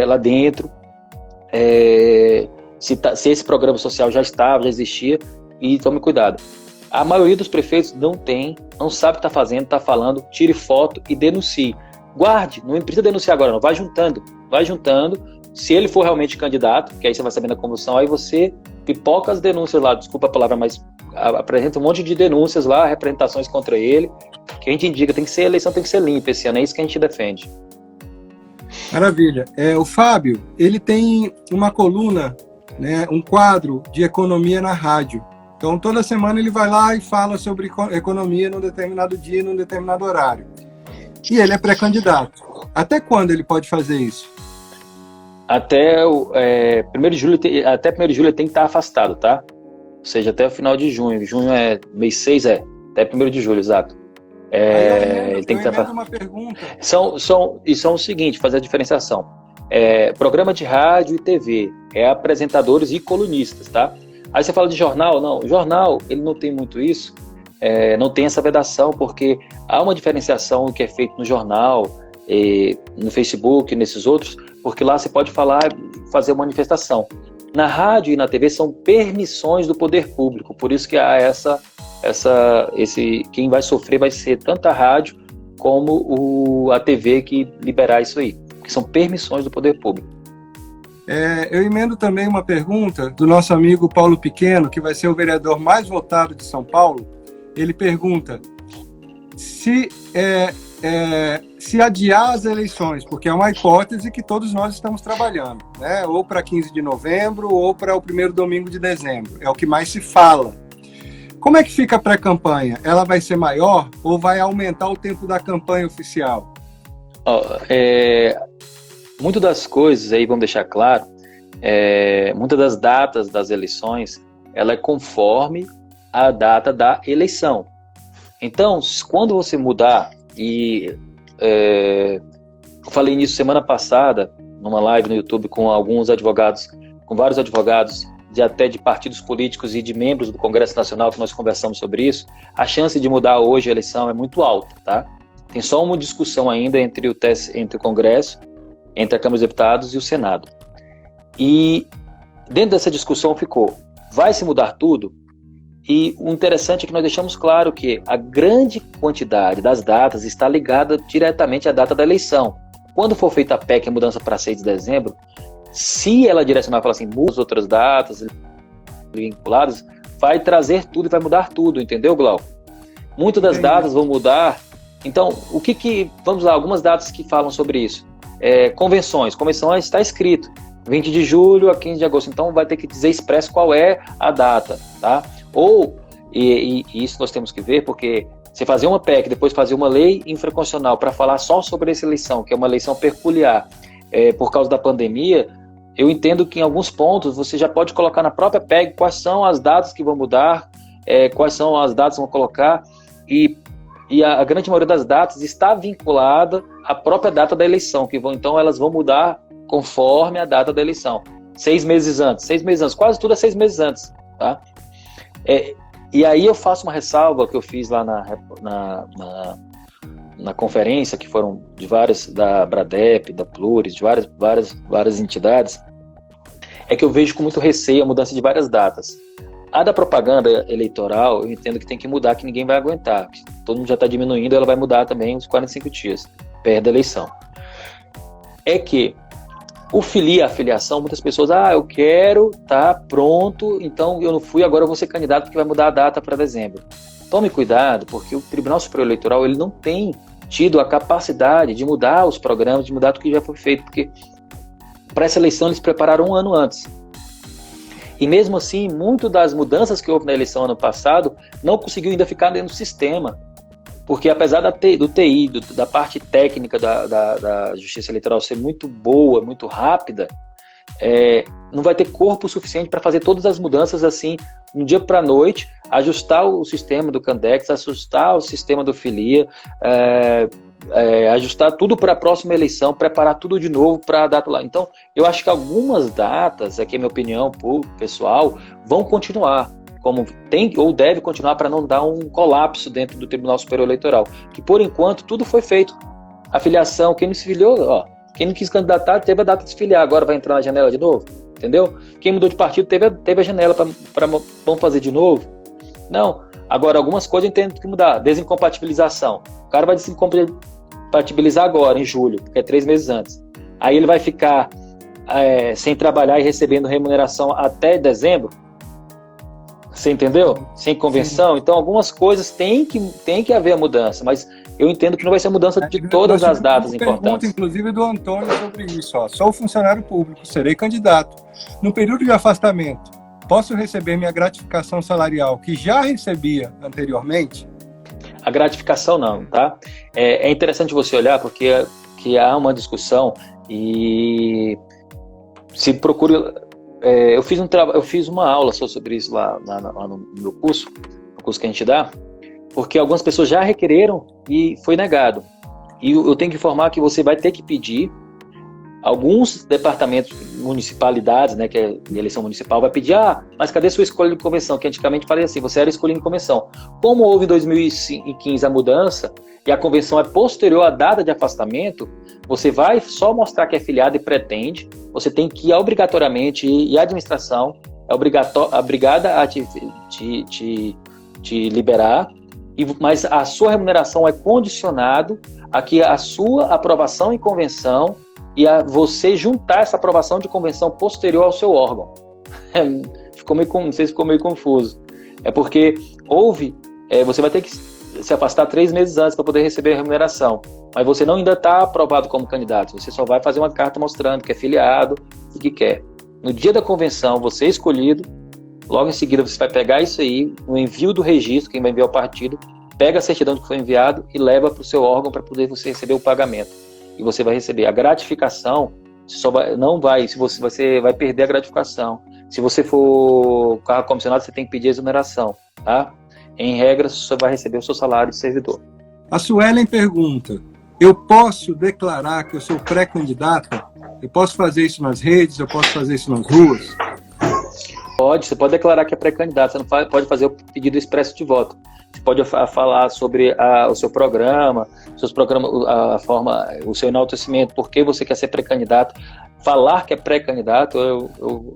lá dentro, se esse programa social já estava, já existia, e tome cuidado. A maioria dos prefeitos não sabe o que está fazendo, está falando, tire foto e denuncie. Guarde, não precisa denunciar agora não, vai juntando. Se ele for realmente candidato, que aí você vai saber na condução, aí você pipoca as denúncias lá, desculpa a palavra, mas apresenta um monte de denúncias lá, representações contra ele, que a gente indica, a eleição tem que ser limpa esse ano, é isso que a gente defende. Maravilha. O Fábio, ele tem uma coluna, né, um quadro de economia na rádio. Então, toda semana ele vai lá e fala sobre economia num determinado dia, num determinado horário. E ele é pré-candidato. Até quando ele pode fazer isso? Até 1º de julho, até 1º de julho ele tem que estar afastado, tá? Ou seja, até o final de junho. Junho é mês 6, até 1º de julho, exato. Ele tem que estar. Uma pergunta. São o seguinte, fazer a diferenciação. Programa de rádio e TV, apresentadores e colunistas, tá? Aí você fala de jornal, não, o jornal, ele não tem muito isso, não tem essa vedação, porque há uma diferenciação do que é feito no jornal, no Facebook, nesses outros, porque lá você pode falar, fazer manifestação. Na rádio e na TV são permissões do poder público, por isso que há quem vai sofrer vai ser tanto a rádio como a TV que liberar isso aí, que são permissões do poder público. Eu emendo também uma pergunta do nosso amigo Paulo Pequeno, que vai ser o vereador mais votado de São Paulo. Ele pergunta se adiar as eleições, porque é uma hipótese que todos nós estamos trabalhando, né? Ou para 15 de novembro ou para o primeiro domingo de dezembro. É o que mais se fala. Como é que fica a pré-campanha? Ela vai ser maior ou vai aumentar o tempo da campanha oficial? Muitas das coisas aí, vamos deixar claro, muitas das datas das eleições, ela é conforme a data da eleição. Então, quando você mudar, eu falei nisso semana passada, numa live no YouTube com alguns advogados, com vários advogados, até de partidos políticos e de membros do Congresso Nacional, que nós conversamos sobre isso, a chance de mudar hoje a eleição é muito alta, tá? Tem só uma discussão ainda entre o Congresso, entre a Câmara dos Deputados e o Senado. E dentro dessa discussão vai se mudar tudo? E o interessante é que nós deixamos claro que a grande quantidade das datas está ligada diretamente à data da eleição. Quando for feita a PEC, a mudança para 6 de dezembro, se ela direcionar e falar assim, muda as outras datas vinculadas, vai trazer tudo e vai mudar tudo, entendeu, Glauco? Muitas das datas vão mudar. Então, vamos lá, algumas datas que falam sobre isso. Convenções está escrito 20 de julho a 15 de agosto, então vai ter que dizer expresso qual é a data, tá? E isso nós temos que ver, porque você fazer uma PEC, depois fazer uma lei infraconstitucional para falar só sobre essa eleição, que é uma eleição peculiar, por causa da pandemia, eu entendo que em alguns pontos você já pode colocar na própria PEC quais são as datas que vão mudar, quais são as datas que vão colocar, e a grande maioria das datas está vinculada à própria data da eleição, então elas vão mudar conforme a data da eleição. 6 meses antes, quase tudo é 6 meses antes, tá? E aí eu faço uma ressalva que eu fiz lá na conferência, que foram de várias, da Bradep, da Pluris, de várias entidades, é que eu vejo com muito receio a mudança de várias datas. A da propaganda eleitoral, eu entendo que tem que mudar, que ninguém vai aguentar. Todo mundo já está diminuindo, ela vai mudar também os 45 dias, perto da eleição. É que a filiação, muitas pessoas, eu quero, tá pronto, então eu não fui, agora eu vou ser candidato porque vai mudar a data para dezembro. Tome cuidado, porque o Tribunal Superior Eleitoral, ele não tem tido a capacidade de mudar os programas, de mudar tudo que já foi feito, porque para essa eleição eles prepararam um ano antes. E mesmo assim, muito das mudanças que houve na eleição ano passado não conseguiu ainda ficar dentro do sistema. Porque apesar do TI, da parte técnica da Justiça Eleitoral ser muito boa, muito rápida, não vai ter corpo suficiente para fazer todas as mudanças assim, de um dia para a noite, ajustar o sistema do Candex, ajustar o sistema do Filia, ajustar tudo para a próxima eleição, preparar tudo de novo para a data lá. Então, eu acho que algumas datas, aqui é minha opinião pessoal, vão continuar, como tem ou deve continuar, para não dar um colapso dentro do Tribunal Superior Eleitoral, que por enquanto tudo foi feito. A filiação, quem não se filiou, quem não quis candidatar, teve a data de se filiar, agora vai entrar na janela de novo, entendeu? Quem mudou de partido teve a janela para vamos fazer de novo. Não, agora algumas coisas eu entendo que mudar. Desincompatibilização, o cara vai desincompatibilizar agora, em julho, que é 3 meses antes. Aí ele vai ficar sem trabalhar e recebendo remuneração até dezembro. Você entendeu? Sem convenção. Sim. Então, algumas coisas tem que haver a mudança, mas eu entendo que não vai ser a mudança de todas as datas importantes. Pergunta, inclusive, do Antônio sobre isso. Sou funcionário público, serei candidato. No período de afastamento, posso receber minha gratificação salarial, que já recebia anteriormente? A gratificação não, tá? É interessante você olhar, porque há uma discussão e se procura... Eu fiz uma aula só sobre isso lá no meu curso, no curso que a gente dá, porque algumas pessoas já requereram e foi negado. E eu tenho que informar que você vai ter que pedir Alguns departamentos, municipalidades, né, que é eleição municipal, vai pedir, mas cadê sua escolha de convenção? Que antigamente falei assim, você era escolhido em convenção. Como houve em 2015 a mudança, e a convenção é posterior à data de afastamento, você vai só mostrar que é filiado e pretende, você tem que obrigatoriamente, e a administração é obrigada a te liberar, mas a sua remuneração é condicionado a que a sua aprovação em convenção e a você juntar essa aprovação de convenção posterior ao seu órgão. Não sei se ficou meio confuso. É porque você vai ter que se afastar 3 meses antes para poder receber a remuneração, mas você não ainda está aprovado como candidato, você só vai fazer uma carta mostrando que é filiado e que quer. No dia da convenção, você é escolhido, logo em seguida você vai pegar isso aí, no envio do registro, quem vai enviar o partido, pega a certidão de que foi enviado e leva para o seu órgão para poder você receber o pagamento. E você vai receber a gratificação, você vai perder a gratificação. Se você for cargo comissionado, você tem que pedir exoneração, tá? Em regra, você vai receber o seu salário de servidor. A Suelen pergunta, eu posso declarar que eu sou pré-candidato? Eu posso fazer isso nas redes? Eu posso fazer isso nas ruas? Você pode declarar que é pré-candidato, você não pode fazer o pedido expresso de voto. Você pode falar sobre o seu programa, a forma, o seu enaltecimento, por que você quer ser pré-candidato. Falar que é pré-candidato,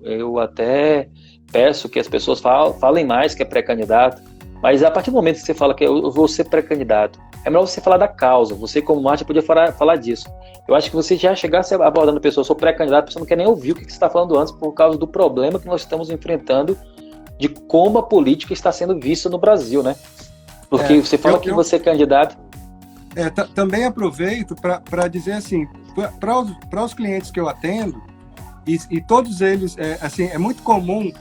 eu até peço que as pessoas falem mais que é pré-candidato, mas a partir do momento que você fala que eu vou ser pré-candidato, é melhor você falar da causa. Você, como Márcia, podia falar disso. Eu acho que você já chegasse abordando a pessoa, eu sou pré-candidato, a pessoa não quer nem ouvir o que você está falando antes, por causa do problema que nós estamos enfrentando de como a política está sendo vista no Brasil, né? Porque você fala que você é candidato. Também aproveito para dizer assim, para os clientes que eu atendo, e todos eles, é muito comum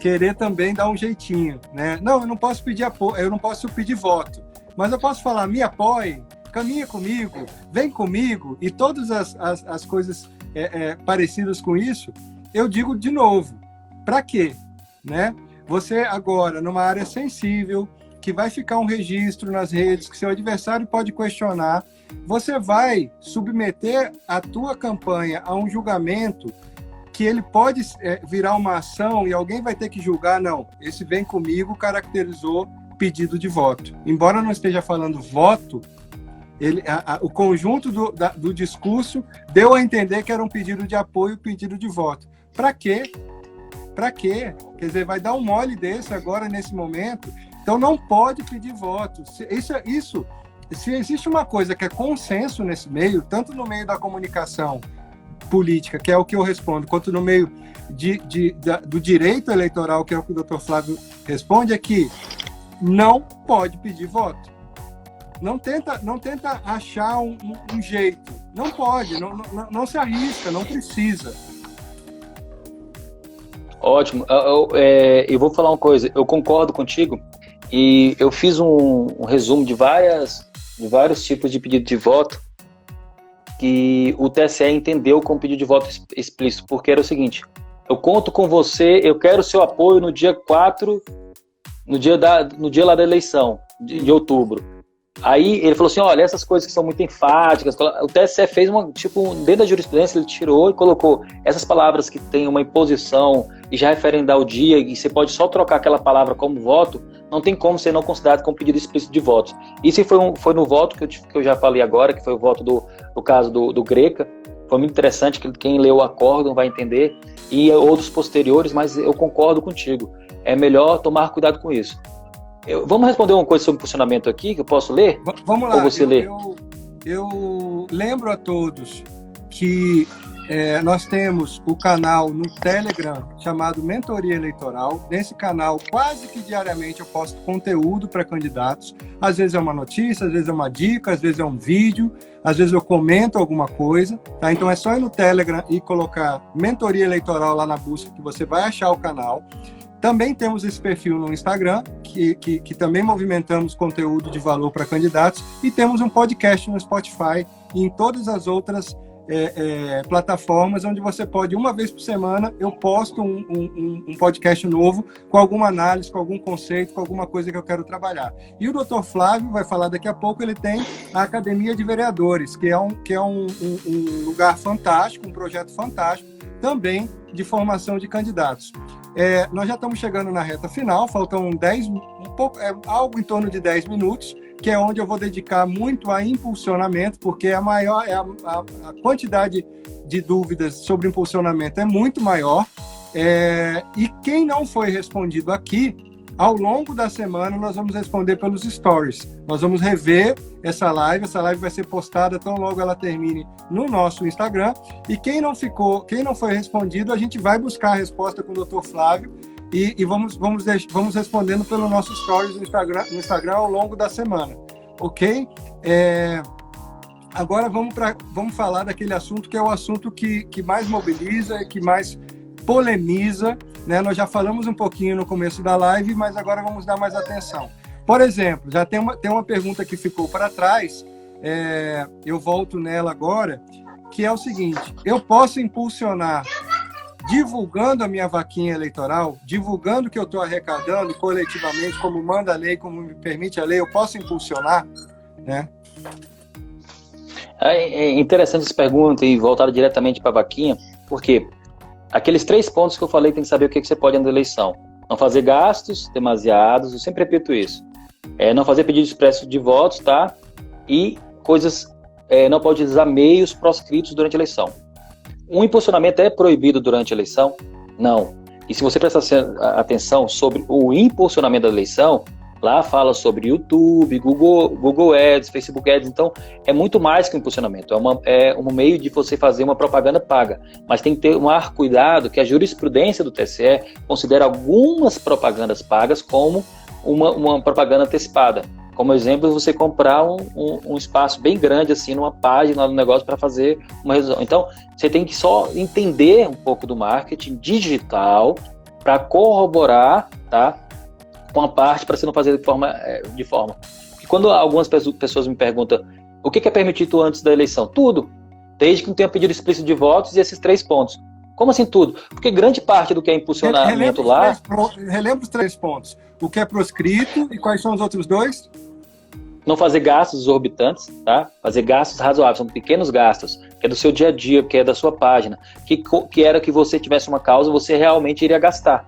querer também dar um jeitinho, né? Não, eu não posso pedir apoio, eu não posso pedir voto, mas eu posso falar, me apoie, caminha comigo, vem comigo, e todas as coisas parecidas com isso, eu digo de novo, para quê? Né? Você agora, numa área sensível, que vai ficar um registro nas redes, que seu adversário pode questionar, você vai submeter a tua campanha a um julgamento que ele pode virar uma ação e alguém vai ter que julgar, não, esse vem comigo caracterizou pedido de voto. Embora não esteja falando voto, o conjunto do discurso deu a entender que era um pedido de apoio, pedido de voto. Para quê? Para quê? Quer dizer, vai dar um mole desse agora, nesse momento. Então, não pode pedir voto. Se existe uma coisa que é consenso nesse meio, tanto no meio da comunicação política, que é o que eu respondo, quanto no meio do direito eleitoral, que é o que o Dr. Flávio responde, é que não pode pedir voto. Não tenta achar um jeito. Não pode, não se arrisca, não precisa. Ótimo. Eu vou falar uma coisa. Eu concordo contigo e eu fiz um resumo de vários tipos de pedido de voto que o TSE entendeu como pedido de voto explícito, porque era o seguinte: eu conto com você, eu quero seu apoio no dia 4, no dia lá da eleição, de outubro. Aí ele falou assim, olha, essas coisas que são muito enfáticas, o TSE fez dentro da jurisprudência ele tirou e colocou essas palavras que têm uma imposição e já referem ao dia, e você pode só trocar aquela palavra como voto, não tem como ser não considerado como pedido explícito de votos. Isso foi no voto que eu já falei agora, que foi o voto do caso do Greca. Foi muito interessante, que quem leu o acórdão vai entender, e outros posteriores, mas eu concordo contigo. É melhor tomar cuidado com isso. Vamos responder uma coisa sobre o funcionamento aqui, que eu posso ler? Vamos lá. Ou você lê? Eu lembro a todos que nós temos o canal no Telegram chamado Mentoria Eleitoral. Nesse canal, quase que diariamente eu posto conteúdo para candidatos. Às vezes é uma notícia, às vezes é uma dica, às vezes é um vídeo, às vezes eu comento alguma coisa. Tá? Então é só ir no Telegram e colocar Mentoria Eleitoral lá na busca que você vai achar o canal. Também temos esse perfil no Instagram, que também movimentamos conteúdo de valor para candidatos, e temos um podcast no Spotify e em todas as outras plataformas onde você pode, uma vez por semana, eu posto um podcast novo com alguma análise, com algum conceito, com alguma coisa que eu quero trabalhar. E o Dr. Flávio vai falar daqui a pouco, ele tem a Academia de Vereadores, que é um lugar fantástico, um projeto fantástico, também de formação de candidatos. Nós já estamos chegando na reta final, faltam algo em torno de 10 minutos, que é onde eu vou dedicar muito a impulsionamento, porque a quantidade de dúvidas sobre impulsionamento é muito maior. E quem não foi respondido aqui, ao longo da semana nós vamos responder pelos stories. Nós vamos rever essa live vai ser postada tão logo ela termine no nosso Instagram. E quem não foi respondido, a gente vai buscar a resposta com o Dr. Flávio e vamos respondendo pelo nosso stories no Instagram ao longo da semana, ok? Agora vamos falar daquele assunto que é o assunto que mais mobiliza, que mais polemiza, né? Nós já falamos um pouquinho no começo da live, mas agora vamos dar mais atenção. Por exemplo, já tem uma pergunta que ficou para trás, eu volto nela agora, que é o seguinte: eu posso impulsionar divulgando a minha vaquinha eleitoral, divulgando o que eu estou arrecadando coletivamente, como manda a lei, como me permite a lei, eu posso impulsionar, né? É interessante essa pergunta e voltada diretamente para a vaquinha, porque aqueles 3 pontos que eu falei, tem que saber o que você pode na eleição. Não fazer gastos demasiados, eu sempre repito isso. Não fazer pedido expresso de votos, tá? E coisas, não pode usar meios proscritos durante a eleição. Um impulsionamento é proibido durante a eleição? Não. E se você prestar atenção sobre o impulsionamento da eleição, lá fala sobre YouTube, Google Ads, Facebook Ads, então é muito mais que um impulsionamento, é um meio de você fazer uma propaganda paga, mas tem que ter cuidado que a jurisprudência do TSE considera algumas propagandas pagas como uma propaganda antecipada. Como exemplo, você comprar um espaço bem grande assim numa página do negócio para fazer uma revisão. Então, você tem que só entender um pouco do marketing digital para corroborar, tá, com a parte para você não fazer de forma. E quando algumas pessoas me perguntam o que é permitido antes da eleição? Tudo, desde que não tenha pedido explícito de votos e esses 3 pontos. Como assim tudo? Porque grande parte do que é impulsionamento Relembra os 3 pontos. O que é proscrito e quais são os outros 2? Não fazer gastos exorbitantes, tá? Fazer gastos razoáveis, são pequenos gastos, que é do seu dia a dia, que é da sua página, que era que você tivesse uma causa, você realmente iria gastar,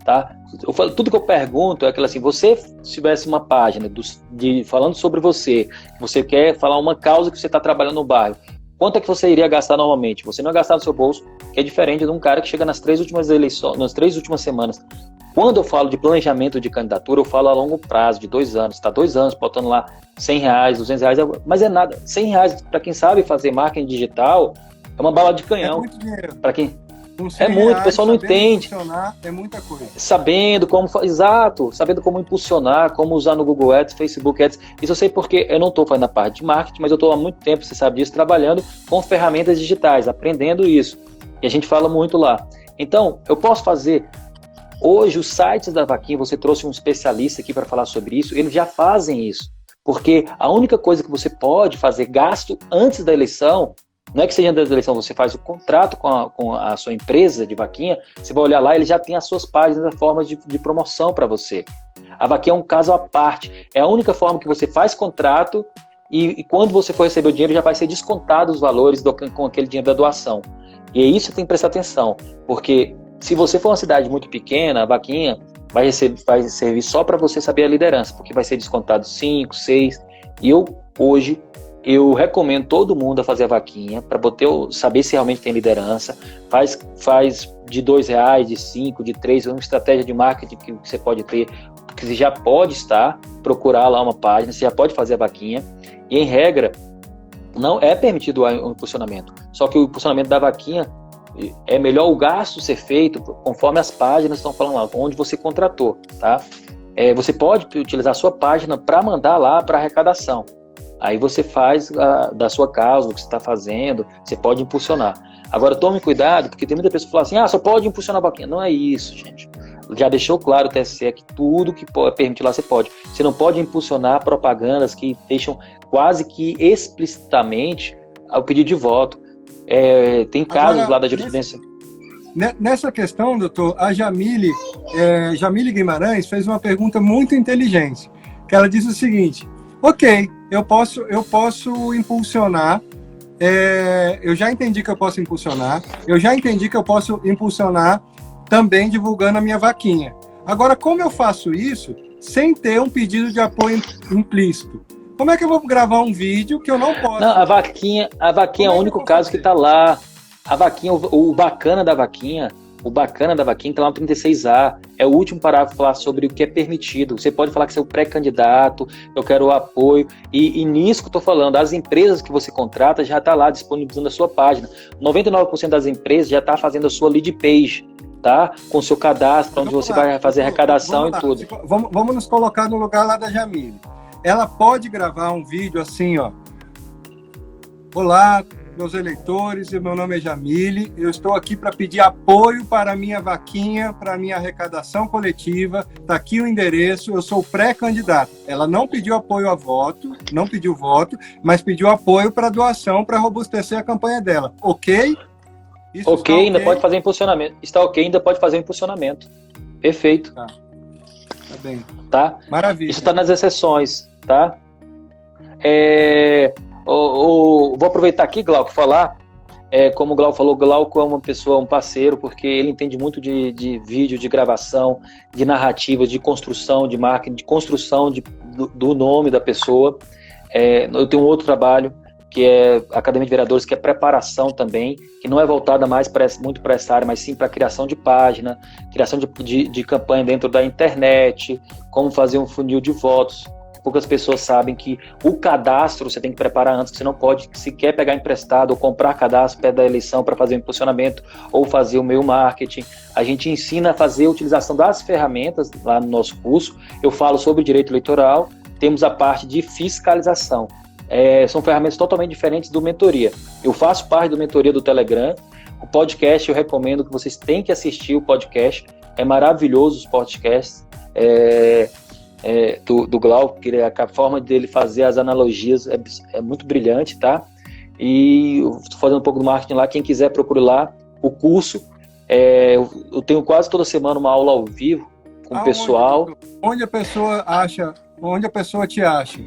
tá? Tudo que eu pergunto é aquilo assim: você tivesse uma página falando sobre você quer falar uma causa que você está trabalhando no bairro, quanto é que você iria gastar normalmente? Você não ia gastar no seu bolso, que é diferente de um cara que chega nas 3 últimas eleições, nas 3 últimas semanas. Quando eu falo de planejamento de candidatura, eu falo a longo prazo, de 2 anos. Está 2 anos botando lá R$100, R$200, mas é nada. R$100, para quem sabe fazer marketing digital, é uma bala de canhão. É muito dinheiro. Para quem... É muito, o pessoal não entende. É muita coisa. Sabendo como impulsionar, como usar no Google Ads, Facebook Ads. Isso eu sei porque eu não estou fazendo a parte de marketing, mas eu estou há muito tempo, você sabe disso, trabalhando com ferramentas digitais, aprendendo isso. E a gente fala muito lá. Então, eu posso fazer... Hoje, os sites da vaquinha, você trouxe um especialista aqui para falar sobre isso, eles já fazem isso. Porque a única coisa que você pode fazer gasto antes da eleição, não é que seja antes da eleição, você faz o contrato com a sua empresa de vaquinha, você vai olhar lá, ele já tem as suas páginas, as formas de promoção para você. A vaquinha é um caso à parte, é a única forma que você faz contrato e quando você for receber o dinheiro, já vai ser descontado os valores com aquele dinheiro da doação. E é isso que tem que prestar atenção, porque... Se você for uma cidade muito pequena, a vaquinha vai servir só para você saber a liderança, porque vai ser descontado 5, 6. E hoje, eu recomendo todo mundo a fazer a vaquinha, para saber se realmente tem liderança. Faz de R$2, de 5, de 3, uma estratégia de marketing que você pode ter, que você já pode procurar lá uma página, você já pode fazer a vaquinha. E, em regra, não é permitido o impulsionamento. Só que o impulsionamento da vaquinha, é melhor o gasto ser feito conforme as páginas estão falando lá, onde você contratou, tá? Você pode utilizar a sua página para mandar lá para arrecadação. Aí você faz da sua causa, o que você está fazendo, você pode impulsionar. Agora tome cuidado, porque tem muita pessoa que fala assim, só pode impulsionar a vaquinha. Não é isso, gente. Já deixou claro o TSE que tudo que permite lá você pode. Você não pode impulsionar propagandas que deixam quase que explicitamente o pedido de voto. Tem casos lá da jurisprudência. Nessa questão, doutor, a Jamile Guimarães fez uma pergunta muito inteligente, que ela disse o seguinte: ok, eu posso impulsionar, eu já entendi que eu posso impulsionar, também divulgando a minha vaquinha. Agora, como eu faço isso sem ter um pedido de apoio implícito? Como é que eu vou gravar um vídeo que eu não posso? Não, a vaquinha é o único caso que está lá. A vaquinha, o bacana da vaquinha está lá no 36A. É o último parágrafo falar sobre o que é permitido. Você pode falar que você é o pré-candidato, eu quero o apoio. E nisso que eu estou falando, as empresas que você contrata já está lá disponibilizando a sua página. 99% das empresas já está fazendo a sua lead page, tá? Com o seu cadastro, onde você vai fazer arrecadação e tudo. Vamos nos colocar no lugar lá da Jamile. Ela pode gravar um vídeo assim, ó. Olá, meus eleitores, meu nome é Jamile, eu estou aqui para pedir apoio para a minha vaquinha, para a minha arrecadação coletiva, está aqui o endereço, eu sou pré-candidato. Ela não pediu apoio a voto, não pediu voto, mas pediu apoio para doação, para robustecer a campanha dela. Ok? Isso ok, ainda pode fazer impulsionamento. Está ok, ainda pode fazer impulsionamento. Perfeito. Tá bem. Tá? Maravilha. Isso está nas exceções, tá? Vou aproveitar aqui, Glauco, falar. Como o Glauco falou, Glauco é uma pessoa, um parceiro, porque ele entende muito de vídeo, de gravação, de narrativa, de construção, de marketing, de construção do nome da pessoa. Eu tenho um outro trabalho, que é a Academia de Vereadores, que é preparação também, que não é voltada mais muito para essa área, mas sim para a criação de página, criação de campanha dentro da internet, como fazer um funil de votos. Poucas pessoas sabem que o cadastro você tem que preparar antes, que você não pode sequer pegar emprestado ou comprar cadastro perto da eleição para fazer o impulsionamento ou fazer o e-mail marketing. A gente ensina a fazer a utilização das ferramentas lá no nosso curso. Eu falo sobre direito eleitoral, temos a parte de fiscalização. São ferramentas totalmente diferentes do mentoria. Eu faço parte do mentoria do Telegram. O podcast eu recomendo que vocês têm que assistir o podcast. É maravilhoso os podcasts. Do Glauco, que a forma dele fazer as analogias é muito brilhante, tá? E eu estou fazendo um pouco do marketing lá. Quem quiser, procure lá o curso. Eu tenho quase toda semana uma aula ao vivo com o pessoal. Onde a pessoa te acha?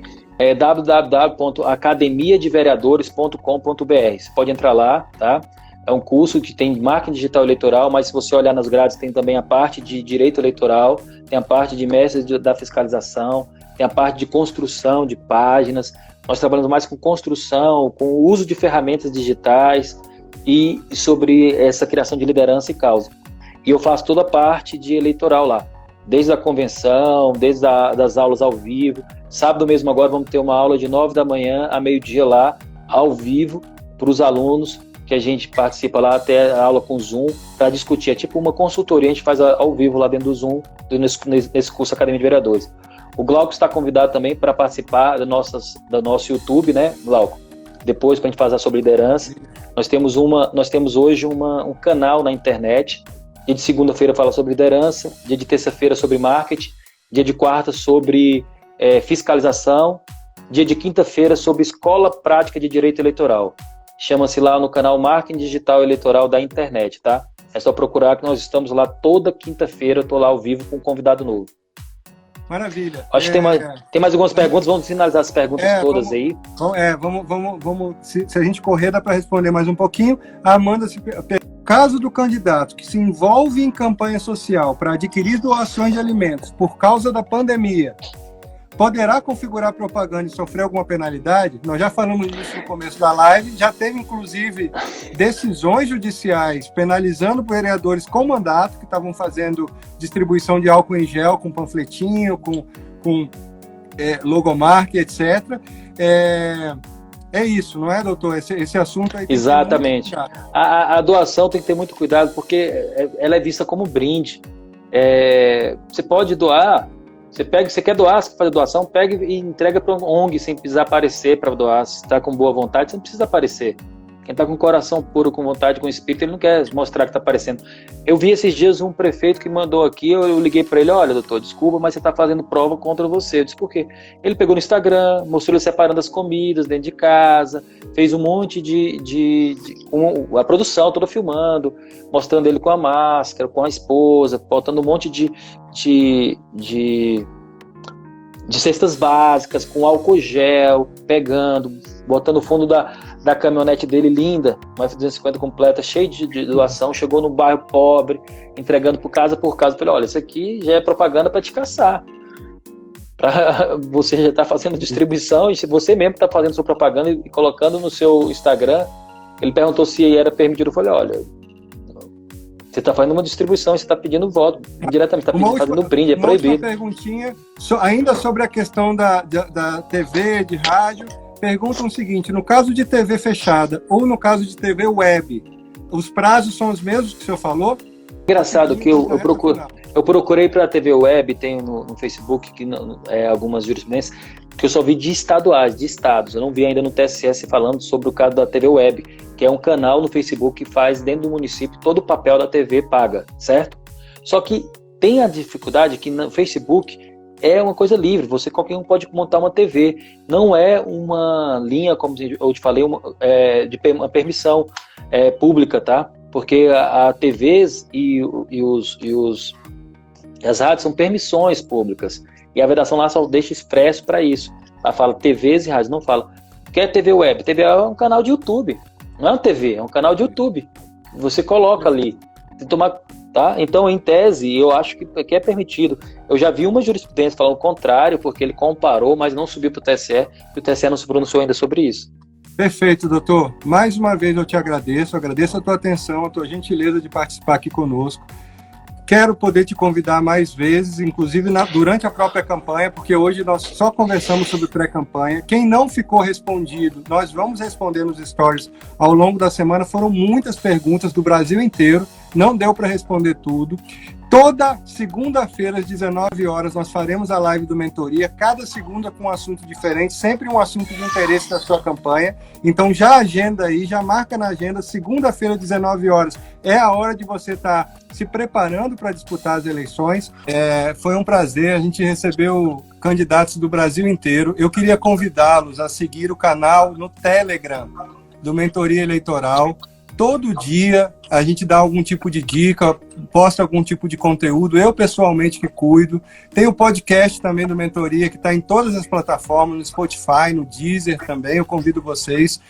www.academiadevereadores.com.br. Você pode entrar lá, tá? É um curso que tem marketing digital eleitoral, mas se você olhar nas grades, tem também a parte de direito eleitoral, tem a parte de mestres da fiscalização, tem a parte de construção de páginas. Nós trabalhamos mais com construção, com o uso de ferramentas digitais e sobre essa criação de liderança e causa. E eu faço toda a parte de eleitoral lá, desde a convenção, desde das aulas ao vivo. Sábado mesmo agora vamos ter uma aula de 9 da manhã a meio-dia lá, ao vivo, para os alunos, que a gente participa lá, até a aula com Zoom, para discutir. É tipo uma consultoria, a gente faz ao vivo lá dentro do Zoom, nesse curso Academia de Vereadores. O Glauco está convidado também para participar do nosso YouTube, né, Glauco? Depois, para a gente falar sobre liderança. Nós temos hoje um canal na internet. Dia de segunda-feira fala sobre liderança, dia de terça-feira sobre marketing, dia de quarta sobre fiscalização, dia de quinta-feira sobre escola prática de direito eleitoral. Chama-se lá no canal Marketing Digital Eleitoral da internet, tá? É só procurar que nós estamos lá toda quinta-feira, eu estou lá ao vivo com um convidado novo. Maravilha. Acho que tem mais algumas perguntas, vamos finalizar as perguntas todas aí. Vamos se a gente correr, dá para responder mais um pouquinho. A Amanda caso do candidato que se envolve em campanha social para adquirir doações de alimentos por causa da pandemia, poderá configurar propaganda e sofrer alguma penalidade? Nós já falamos disso no começo da live, já teve inclusive decisões judiciais penalizando vereadores com mandato que estavam fazendo distribuição de álcool em gel com panfletinho, com logomarca, etc. É isso, não é, doutor? Esse assunto aí. Exatamente. A doação tem que ter muito cuidado, porque ela é vista como brinde. Você pode doar. Você quer doar, você quer fazer doação, pega e entrega para um ONG sem precisar aparecer para doar. Se está com boa vontade, você não precisa aparecer. Quem está com o coração puro, com vontade, com espírito, ele não quer mostrar que está aparecendo. Eu vi esses dias um prefeito que mandou aqui, eu liguei para ele, olha, doutor, desculpa, mas você está fazendo prova contra você. Eu disse, por quê? Ele pegou no Instagram, mostrou ele separando as comidas dentro de casa, fez um monte com a produção toda filmando, mostrando ele com a máscara, com a esposa, botando um monte de cestas básicas, com álcool gel, pegando, botando o fundo da caminhonete dele linda, uma F-250 completa, cheia de doação, chegou no bairro pobre, entregando por casa. Falei, olha, isso aqui já é propaganda para te caçar. Você já está fazendo distribuição, e se você mesmo está fazendo sua propaganda e colocando no seu Instagram. Ele perguntou se era permitido. Eu falei, olha, você está fazendo uma distribuição e você está pedindo voto diretamente, está fazendo brinde, é proibido. Uma perguntinha, ainda sobre a questão da TV, de rádio, perguntam o seguinte, no caso de TV fechada ou no caso de TV web, os prazos são os mesmos que o senhor falou? Engraçado que eu procurei para a TV web, tem no Facebook que algumas jurisprudências, que eu só vi de estaduais, de estados. Eu não vi ainda no TSS falando sobre o caso da TV web, que é um canal no Facebook que faz dentro do município todo o papel da TV paga, certo? Só que tem a dificuldade que no Facebook é uma coisa livre, qualquer um pode montar uma TV, não é uma linha, como eu te falei, de uma permissão pública, tá? Porque a TVs e as rádios são permissões públicas, e a vedação lá só deixa expresso para isso. Ela fala TVs e rádios, não fala. O que é TV web? TV é um canal de YouTube, não é uma TV, é um canal de YouTube. Você coloca ali, tá? Então, em tese, eu acho que é permitido. Eu já vi uma jurisprudência falando o contrário, porque ele comparou, mas não subiu para o TSE, e o TSE não se pronunciou ainda sobre isso. Perfeito, doutor. Mais uma vez eu te agradeço a tua atenção, a tua gentileza de participar aqui conosco. Quero poder te convidar mais vezes, inclusive durante a própria campanha, porque hoje nós só conversamos sobre pré-campanha. Quem não ficou respondido, nós vamos responder nos stories ao longo da semana. Foram muitas perguntas do Brasil inteiro, não deu para responder tudo. Toda segunda-feira, às 19 horas, nós faremos a live do Mentoria, cada segunda com um assunto diferente, sempre um assunto de interesse da sua campanha. Então já agenda aí, já marca na agenda, segunda-feira, às 19 horas, é a hora de você estar se preparando para disputar as eleições. Foi um prazer, a gente recebeu candidatos do Brasil inteiro. Eu queria convidá-los a seguir o canal no Telegram do Mentoria Eleitoral. Todo dia a gente dá algum tipo de dica, posta algum tipo de conteúdo, eu pessoalmente que cuido. Tem o podcast também do Mentoria, que está em todas as plataformas, no Spotify, no Deezer também, eu convido vocês.